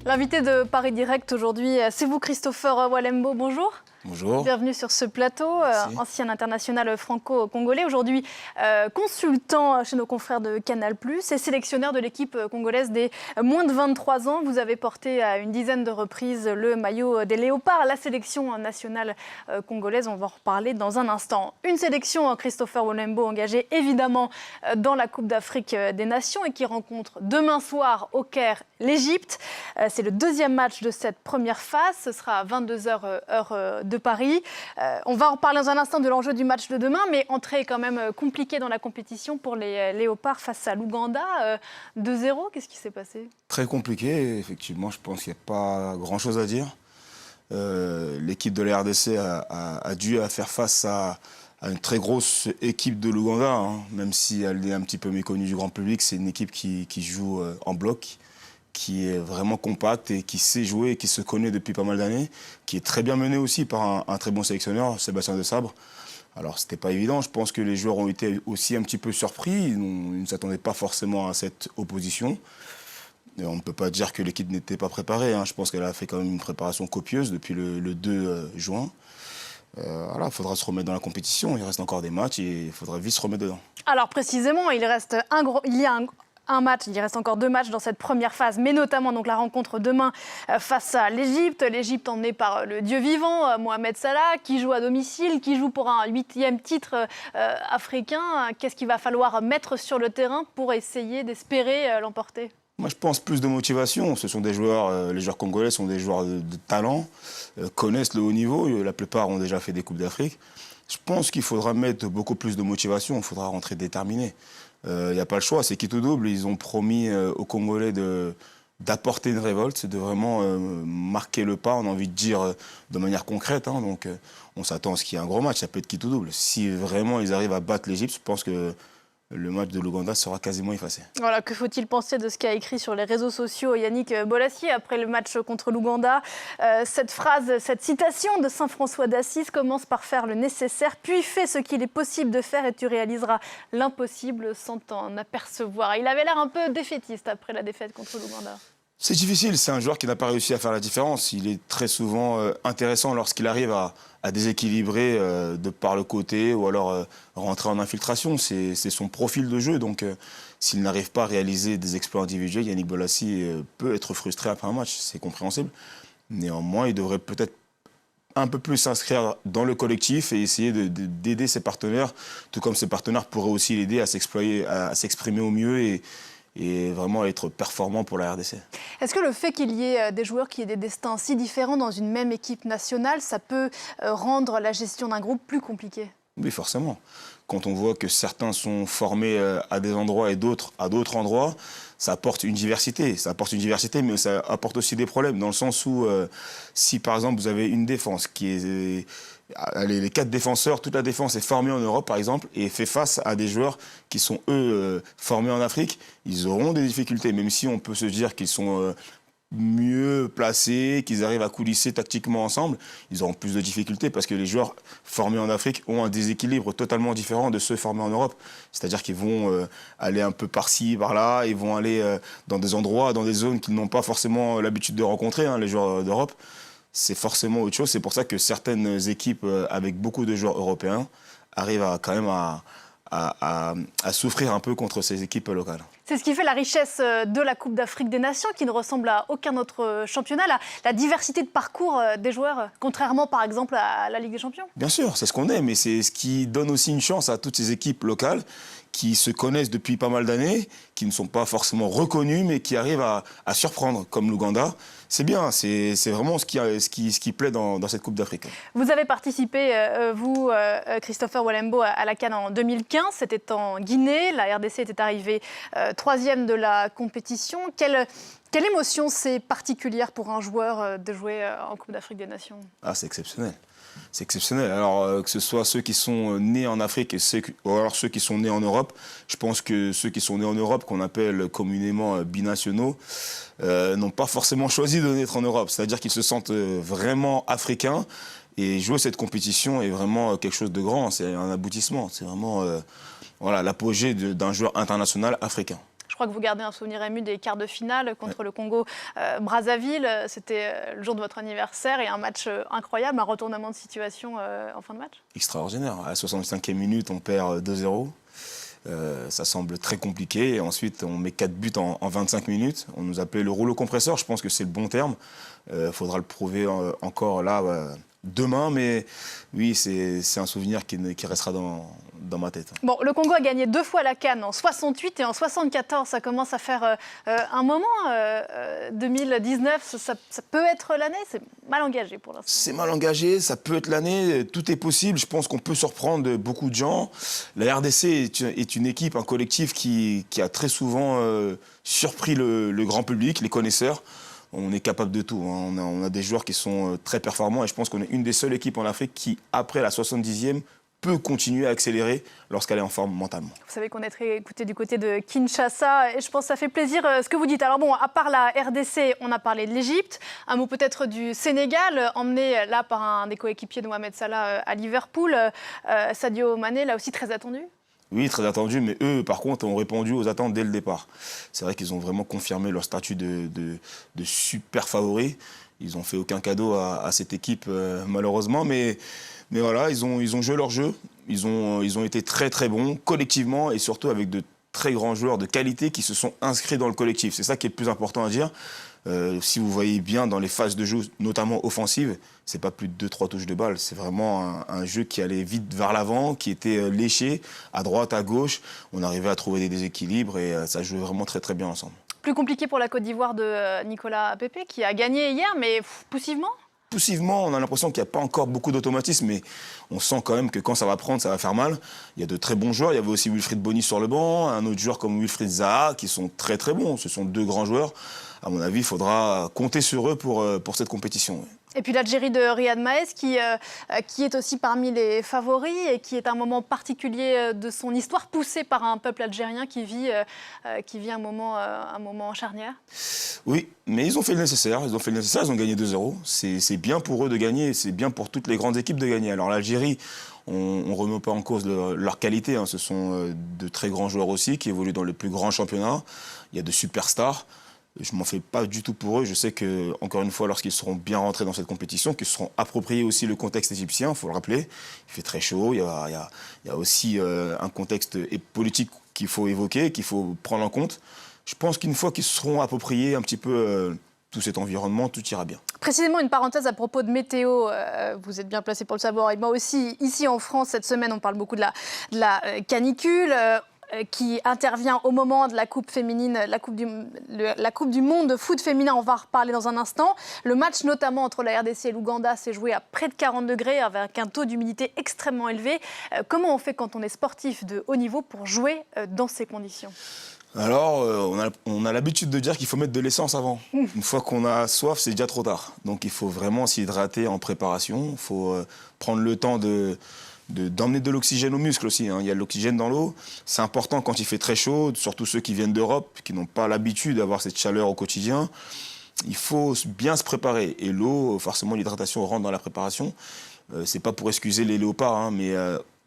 L'invité de Paris Direct aujourd'hui, c'est vous, Christopher Walembo. Bonjour. Bonjour. Bienvenue sur ce plateau, ancien international franco-congolais, aujourd'hui consultant chez nos confrères de Canal+, et sélectionneur de l'équipe congolaise des moins de 23 ans. Vous avez porté à une dizaine de reprises le maillot des Léopards, la sélection nationale congolaise. On va en reparler dans un instant. Une sélection, Christopher Walembo, engagée évidemment dans la Coupe d'Afrique des Nations et qui rencontre demain soir au Caire l'Égypte. C'est le deuxième match de cette première phase. Ce sera à 22h heure de Paris. On va en reparler dans un instant de l'enjeu du match de demain, mais entrée quand même compliquée dans la compétition pour les Léopards face à l'Ouganda. 2-0, qu'est-ce qui s'est passé? Très compliqué, effectivement, je pense qu'il n'y a pas grand-chose à dire. L'équipe de la RDC a dû faire face à une très grosse équipe de l'Ouganda, hein. Même si elle est un petit peu méconnue du grand public, c'est une équipe qui joue en bloc, qui est vraiment compacte et qui sait jouer et qui se connaît depuis pas mal d'années, qui est très bien menée aussi par un très bon sélectionneur, Sébastien Desabre. Alors, c'était pas évident. Je pense que les joueurs ont été aussi un petit peu surpris. Ils ne s'attendaient pas forcément à cette opposition. Et on ne peut pas dire que l'équipe n'était pas préparée, hein. Je pense qu'elle a fait quand même une préparation copieuse depuis le 2 juin. Voilà, il faudra se remettre dans la compétition. Il reste encore des matchs et il faudra vite se remettre dedans. Alors, précisément, il y a un match, il reste encore 2 matchs dans cette première phase, mais notamment donc la rencontre demain face à l'Égypte. L'Égypte emmenée par le dieu vivant, Mohamed Salah, qui joue à domicile, qui joue pour un 8e titre africain. Qu'est-ce qu'il va falloir mettre sur le terrain pour essayer d'espérer l'emporter? Moi, je pense plus de motivation. Ce sont des joueurs, les joueurs congolais sont des joueurs de talent, connaissent le haut niveau. La plupart ont déjà fait des Coupes d'Afrique. Je pense qu'il faudra mettre beaucoup plus de motivation. Il faudra rentrer déterminé. Il n'y a pas le choix, c'est quitte ou double. Ils ont promis aux Congolais d'apporter une révolte, de vraiment marquer le pas, on a envie de dire de manière concrète, hein. Donc on s'attend à ce qu'il y ait un gros match, ça peut être quitte ou double. Si vraiment ils arrivent à battre l'Égypte, je pense que le match de l'Ouganda sera quasiment effacé. Voilà, que faut-il penser de ce qu'a écrit sur les réseaux sociaux Yannick Bolasie après le match contre l'Ouganda? Cette phrase, cette citation de saint François d'Assise commence par faire le nécessaire, puis fais ce qu'il est possible de faire et tu réaliseras l'impossible sans t'en apercevoir. Il avait l'air un peu défaitiste après la défaite contre l'Ouganda. C'est difficile, c'est un joueur qui n'a pas réussi à faire la différence. Il est très souvent intéressant lorsqu'il arrive à déséquilibrer de par le côté ou alors rentrer en infiltration. C'est son profil de jeu. Donc s'il n'arrive pas à réaliser des exploits individuels, Yannick Bolasie peut être frustré après un match. C'est compréhensible. Néanmoins, il devrait peut-être un peu plus s'inscrire dans le collectif et essayer d'aider ses partenaires, tout comme ses partenaires pourraient aussi l'aider à s'exprimer au mieux et vraiment être performant pour la RDC. Est-ce que le fait qu'il y ait des joueurs qui aient des destins si différents dans une même équipe nationale, ça peut rendre la gestion d'un groupe plus compliquée? Oui, forcément. Quand on voit que certains sont formés à des endroits et d'autres à d'autres endroits, ça apporte une diversité. Ça apporte une diversité, mais ça apporte aussi des problèmes, dans le sens où si, par exemple, vous avez une défense qui est... les 4 défenseurs, toute la défense est formée en Europe, par exemple, et fait face à des joueurs qui sont, eux, formés en Afrique, ils auront des difficultés, même si on peut se dire qu'ils sont mieux placés, qu'ils arrivent à coulisser tactiquement ensemble, ils auront plus de difficultés parce que les joueurs formés en Afrique ont un déséquilibre totalement différent de ceux formés en Europe. C'est-à-dire qu'ils vont aller un peu par-ci, par-là, ils vont aller dans des endroits, dans des zones qu'ils n'ont pas forcément l'habitude de rencontrer, hein, les joueurs d'Europe. C'est forcément autre chose. C'est pour ça que certaines équipes avec beaucoup de joueurs européens arrivent quand même à souffrir un peu contre ces équipes locales. C'est ce qui fait la richesse de la Coupe d'Afrique des Nations, qui ne ressemble à aucun autre championnat, la diversité de parcours des joueurs, contrairement par exemple à la Ligue des Champions. Bien sûr, c'est ce qu'on aime, mais c'est ce qui donne aussi une chance à toutes ces équipes locales qui se connaissent depuis pas mal d'années, qui ne sont pas forcément reconnues, mais qui arrivent à surprendre, comme l'Ouganda. C'est bien, c'est vraiment ce qui plaît dans cette Coupe d'Afrique. Vous avez participé, vous, Christopher Walembo, à la CAN en 2015. C'était en Guinée. La RDC était arrivée 3e de la compétition. Quelle émotion c'est particulière pour un joueur de jouer en Coupe d'Afrique des Nations? Ah, c'est exceptionnel. C'est exceptionnel. Alors, que ce soit ceux qui sont nés en Afrique ou alors ceux qui sont nés en Europe, je pense que ceux qui sont nés en Europe, qu'on appelle communément binationaux, n'ont pas forcément choisi de naître en Europe. C'est-à-dire qu'ils se sentent vraiment africains. Et jouer cette compétition est vraiment quelque chose de grand. C'est un aboutissement. C'est vraiment l'apogée d'un joueur international africain. Je crois que vous gardez un souvenir ému des quarts de finale contre le Congo Brazzaville. C'était le jour de votre anniversaire et un match incroyable, un retournement de situation en fin de match. Extraordinaire. À la 65e minute, on perd 2-0. Ça semble très compliqué. Et ensuite, on met 4 buts en 25 minutes. On nous appelait le rouleau compresseur. Je pense que c'est le bon terme. Faudra le prouver encore là demain. Mais oui, c'est un souvenir qui restera dans ma tête. Bon, le Congo a gagné 2 fois la CAN, en 68 et en 74. Ça commence à faire un moment. 2019, ça peut être l'année. C'est mal engagé pour l'instant. C'est mal engagé, ça peut être l'année. Tout est possible. Je pense qu'on peut surprendre beaucoup de gens. La RDC est une équipe, un collectif qui a très souvent surpris le grand public, les connaisseurs. On est capable de tout. Hein. On a des joueurs qui sont très performants et je pense qu'on est une des seules équipes en Afrique qui, après la 70e, peut continuer à accélérer lorsqu'elle est en forme mentalement. Vous savez qu'on est très écouté du côté de Kinshasa et je pense que ça fait plaisir ce que vous dites. Alors bon, à part la RDC, on a parlé de l'Égypte. Un mot peut-être du Sénégal, emmené là par un des coéquipiers de Mohamed Salah à Liverpool. Sadio Mané, là aussi très attendu. Oui, très attendu, mais eux, par contre, ont répondu aux attentes dès le départ. C'est vrai qu'ils ont vraiment confirmé leur statut de super favoris. Ils n'ont fait aucun cadeau à cette équipe, malheureusement, mais voilà, ils ont joué leur jeu. Ils ont été très très bons, collectivement, et surtout avec de très grands joueurs de qualité qui se sont inscrits dans le collectif. C'est ça qui est le plus important à dire. Si vous voyez bien dans les phases de jeu, notamment offensives, c'est pas plus de 2-3 touches de balle. C'est vraiment un jeu qui allait vite vers l'avant, qui était léché, à droite, à gauche. On arrivait à trouver des déséquilibres et ça jouait vraiment très très bien ensemble. Plus compliqué pour la Côte d'Ivoire de Nicolas Pepe, qui a gagné hier, mais poussivement. Poussivement, on a l'impression qu'il n'y a pas encore beaucoup d'automatisme, mais on sent quand même que quand ça va prendre, ça va faire mal. Il y a de très bons joueurs. Il y avait aussi Wilfried Bony sur le banc, un autre joueur comme Wilfried Zaha, qui sont très très bons. Ce sont 2 grands joueurs. À mon avis, il faudra compter sur eux pour cette compétition. Et puis l'Algérie de Riyad Mahrez, qui est aussi parmi les favoris et qui est un moment particulier de son histoire, poussé par un peuple algérien qui vit un moment charnière. Oui, mais ils ont fait le nécessaire. Ils ont gagné 2-0. C'est bien pour eux de gagner. C'est bien pour toutes les grandes équipes de gagner. Alors l'Algérie, on ne remet pas en cause leur qualité. Hein. Ce sont de très grands joueurs aussi qui évoluent dans les plus grands championnats. Il y a de superstars. Je ne m'en fais pas du tout pour eux. Je sais que, encore une fois, lorsqu'ils seront bien rentrés dans cette compétition, qu'ils seront appropriés aussi le contexte égyptien, il faut le rappeler. Il fait très chaud. Il y a aussi un contexte politique qu'il faut évoquer, qu'il faut prendre en compte. Je pense qu'une fois qu'ils seront appropriés un petit peu tout cet environnement, tout ira bien. Précisément, une parenthèse à propos de météo. Vous êtes bien placé pour le savoir. Et moi aussi, ici en France, cette semaine, on parle beaucoup de la canicule. Qui intervient au moment de la Coupe féminine, la Coupe du Monde de foot féminin. On va en reparler dans un instant. Le match notamment entre la RDC et l'Ouganda s'est joué à près de 40 degrés avec un taux d'humidité extrêmement élevé. Comment on fait quand on est sportif de haut niveau pour jouer dans ces conditions ? Alors, on a l'habitude de dire qu'il faut mettre de l'essence avant. Une fois qu'on a soif, c'est déjà trop tard. Donc il faut vraiment s'hydrater en préparation. Il faut prendre le temps d'emmener de l'oxygène aux muscles aussi. Hein. Il y a de l'oxygène dans l'eau. C'est important quand il fait très chaud, surtout ceux qui viennent d'Europe, qui n'ont pas l'habitude d'avoir cette chaleur au quotidien. Il faut bien se préparer. Et l'eau, forcément, l'hydratation rentre dans la préparation. C'est pas pour excuser les léopards, hein, mais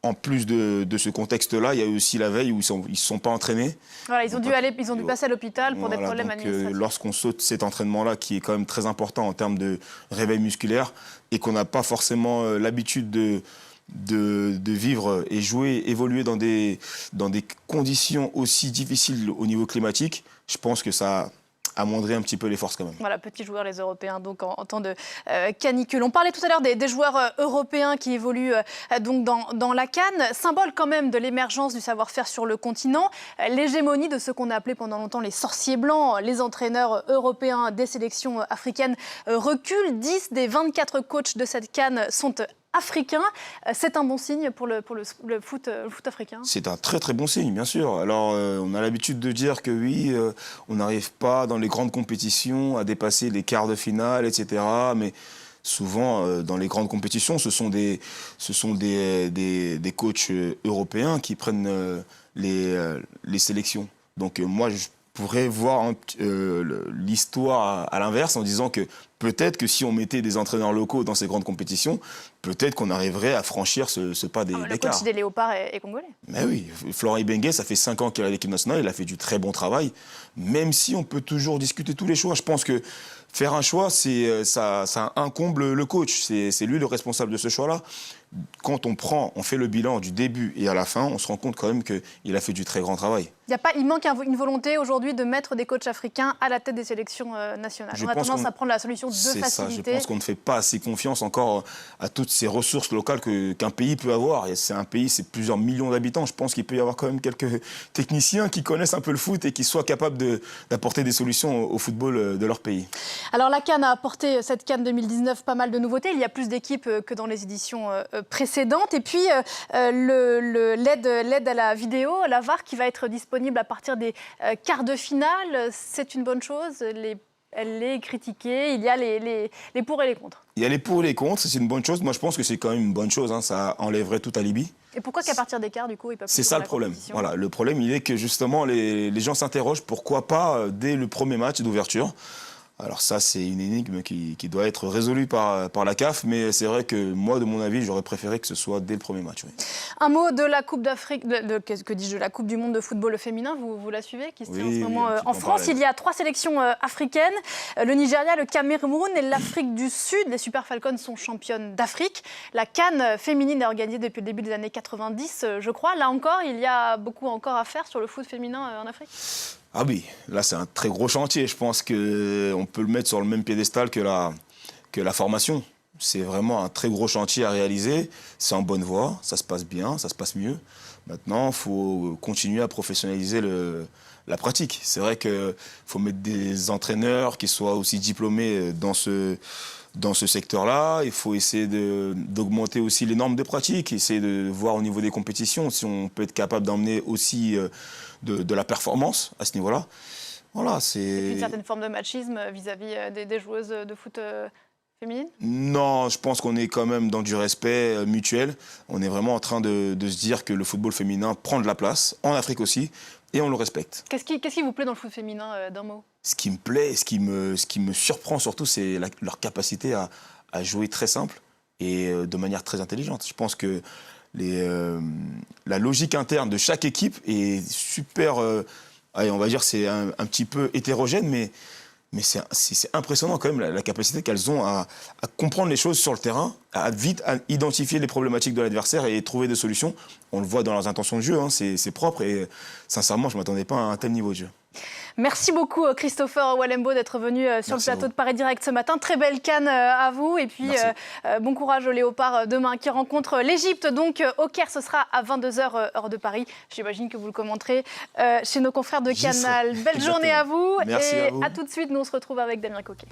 en plus de ce contexte-là, il y a eu aussi la veille où ils ne se sont pas entraînés. Voilà, ils ont dû passer à l'hôpital pour des problèmes administratifs. Lorsqu'on saute cet entraînement-là, qui est quand même très important en termes de réveil musculaire, et qu'on n'a pas forcément l'habitude de vivre et jouer, évoluer dans des conditions aussi difficiles au niveau climatique, je pense que ça amoindrit un petit peu les forces quand même. Voilà, petits joueurs les Européens donc en temps de canicule. On parlait tout à l'heure des joueurs européens qui évoluent donc dans la CAN, symbole quand même de l'émergence du savoir-faire sur le continent, l'hégémonie de ce qu'on a appelé pendant longtemps les sorciers blancs, les entraîneurs européens des sélections africaines reculent. 10 des 24 coachs de cette CAN sont africain. C'est un bon signe pour le foot africain? C'est un très très bon signe, bien sûr. Alors, on a l'habitude de dire que oui, on n'arrive pas dans les grandes compétitions à dépasser les quarts de finale, etc. Mais souvent, dans les grandes compétitions, ce sont des coachs européens qui prennent les sélections. Donc moi, pourrait voir l'histoire à l'inverse en disant que peut-être que si on mettait des entraîneurs locaux dans ces grandes compétitions, peut-être qu'on arriverait à franchir ce pas d'écart. Le coach des Léopards est congolais. Mais oui, Florent Ibenge, ça fait 5 ans qu'il est à l'équipe nationale, il a fait du très bon travail, même si on peut toujours discuter tous les choix. Je pense que faire un choix, ça incombe le coach, c'est lui le responsable de ce choix-là. Quand on fait le bilan du début et à la fin, on se rend compte quand même qu'il a fait du très grand travail. Il manque une volonté aujourd'hui de mettre des coachs africains à la tête des sélections nationales. On a tendance à prendre la solution de facilité. Ça, je pense qu'on ne fait pas assez confiance encore à toutes ces ressources locales qu'un pays peut avoir. C'est un pays, c'est plusieurs millions d'habitants. Je pense qu'il peut y avoir quand même quelques techniciens qui connaissent un peu le foot et qui soient capables d'apporter des solutions au football de leur pays. Alors la CAN a apporté, cette CAN 2019, pas mal de nouveautés. Il y a plus d'équipes que dans les éditions précédentes. Et puis l'aide à la vidéo, la VAR, qui va être disponible à partir des quarts de finale. C'est une bonne chose. Elle est critiquée. Il y a les pour et les contre. Il y a les pour et les contre. C'est une bonne chose. Moi, je pense que c'est quand même une bonne chose. Ça enlèverait tout alibi. Et pourquoi qu'à partir des quarts, du coup, ils peuvent... C'est ça le problème. Voilà, le problème, il est que justement, les gens s'interrogent pourquoi pas dès le premier match d'ouverture. Alors ça, c'est une énigme qui doit être résolue par la CAF, mais c'est vrai que moi, de mon avis, j'aurais préféré que ce soit dès le premier match. Oui. Un mot de la Coupe d'Afrique, que dis-je, de la Coupe du monde de football féminin, vous la suivez, qui se tient en ce moment en France. Il y a 3 sélections africaines, le Nigeria, le Cameroun et l'Afrique du Sud. Les Super Falcons sont championnes d'Afrique. La CAN féminine est organisée depuis le début des années 90, je crois. Là encore, il y a beaucoup encore à faire sur le foot féminin en Afrique. Ah oui, là c'est un très gros chantier. Je pense qu'on peut le mettre sur le même piédestal que la formation. C'est vraiment un très gros chantier à réaliser. C'est en bonne voie, ça se passe bien, ça se passe mieux. Maintenant, il faut continuer à professionnaliser la pratique. C'est vrai qu'il faut mettre des entraîneurs qui soient aussi diplômés dans ce secteur-là. Il faut essayer d'augmenter aussi les normes de pratique, essayer de voir au niveau des compétitions si on peut être capable d'emmener aussi de la performance à ce niveau-là. Voilà, c'est une certaine forme de machisme vis-à-vis des joueuses de foot féminines ? Non, je pense qu'on est quand même dans du respect mutuel. On est vraiment en train de se dire que le football féminin prend de la place, en Afrique aussi, et on le respecte. Qu'est-ce qui vous plaît dans le foot féminin, d'un mot ? Ce qui me plaît, ce qui me surprend surtout, c'est leur capacité à jouer très simple et de manière très intelligente. Je pense que la logique interne de chaque équipe est super, on va dire c'est un petit peu hétérogène, mais c'est impressionnant quand même la capacité qu'elles ont à comprendre les choses sur le terrain, à vite identifier les problématiques de l'adversaire et trouver des solutions. On le voit dans leurs intentions de jeu, c'est propre et sincèrement, je ne m'attendais pas à un tel niveau de jeu. Merci beaucoup Christopher Walembo d'être venu sur le plateau de Paris Direct ce matin. Très belle CAN à vous et puis bon courage aux Léopards demain qui rencontrent l'Égypte. Donc au Caire, ce sera à 22h heure de Paris. J'imagine que vous le commenterez chez nos confrères de Canal. Belle journée à vous. Merci et à vous. À tout de suite, nous on se retrouve avec Damien Coquet.